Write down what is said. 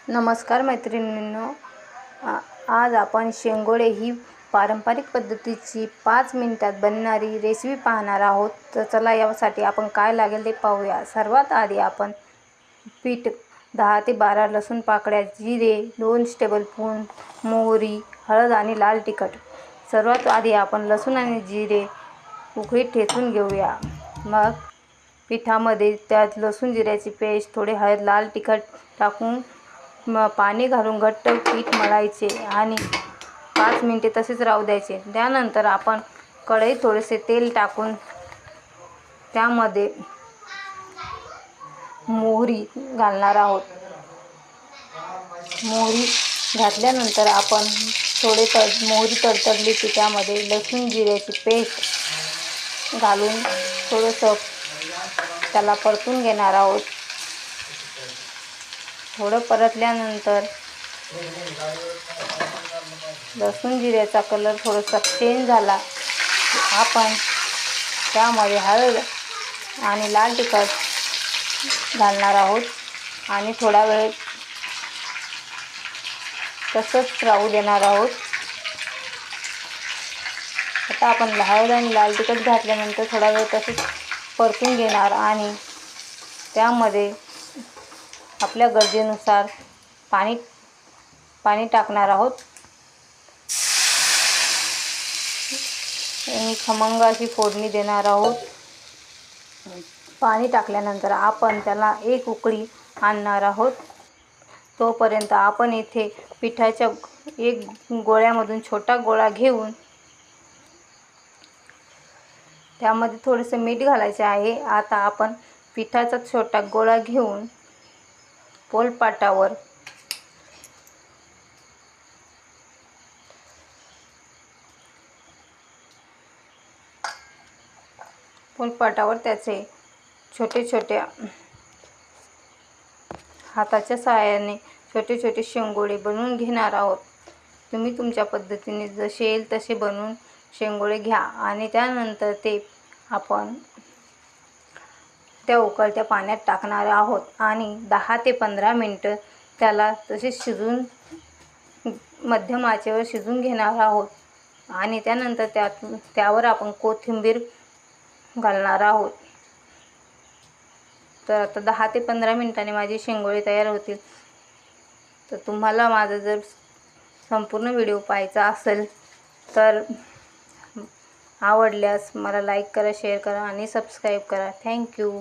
नमस्कार मैत्रिणींनो, आज आपण शेंगोळे ही पारंपरिक पद्धतीची 5 मिनिटात बनणारी रेसिपी पाहणार आहोत। तर चला यासाठी आपण काय लागेल ते पाहूया। सर्वात आधी आपण पीठ 10 ते 12 लसूण पाकळ्या, जिरे 2 टेबलस्पून, मोहरी, हळद आणि लाल तिखट। सर्वात आधी आपण लसूण आणि जिरे उकळीत ठेचून घेऊया। मग पिठामध्ये त्यात लसूण जिऱ्याची पेस्ट, थोडे हळद, लाल तिखट टाकून पाणी घालून घट्ट पीठ मळायचे आणि 5 मिनिटे तसेच राहू द्यायचे। त्यानंतर आपण कढईत थोडेसे तेल टाकून त्यामध्ये मोहरी घालणार आहोत। मोहरी घातल्यानंतर आपण मोहरी तडतडली की त्यामध्ये लसूण जिऱ्याची पेस्ट घालून थोडंसं त्याला परतून घेणार आहोत। थोडं परतल्यानंतर लसूण जिऱ्याचा कलर थोडासा चेंज झाला की आपण त्यामध्ये हळद आणि लाल तिखट घालणार आहोत आणि थोडा वेळ तसंच राहू देणार आहोत। आता आपण हळद आणि लाल तिखट घातल्यानंतर थोडा वेळ तसंच परतून घेणार आणि त्यामध्ये आपल्या गरजेनुसार पाणी टाकणार आहोत आणि खमंग अशी फोडणी देणार आहोत। पाणी टाकल्यानंतर आपण त्याला एक उकळी आणणार आहोत। तोपर्यंत आपण इथे पिठाच्या एक गोळ्यामधून छोटा गोळा घेऊन त्यामध्ये थोडेसे मीठ घालायचे आहे। आता आपण पिठाचा छोटा गोळा घेऊन पोलपाटावर त्याचे छोटे छोटे हाताच्या सहाय्याने छोटे छोटे शेंगोळे बनवून घेणार आहोत। तुम्ही तुमच्या पद्धतीने जसे येईल तसे बनवून शेंगोळे घ्या आणि त्यानंतर ते आपण त्या उकळत्या पाण्यात टाकणार आहोत आणि 10 ते 15 मिनिटं त्याला तसे शिजून मध्यम आचेवर शिजून घेणार आहोत आणि त्यानंतर त्यावर आपण कोथिंबीर घालणार आहोत। तर आता 10 ते 15 मिनिटांनी माझे शेंगोळे तयार होतील। तर तुम्हाला माझा जर संपूर्ण व्हिडिओ पाहायचा असेल तर आवडल्यास मला लाईक करा, शेअर करा आणि सबस्क्राईब करा। थँक्यू।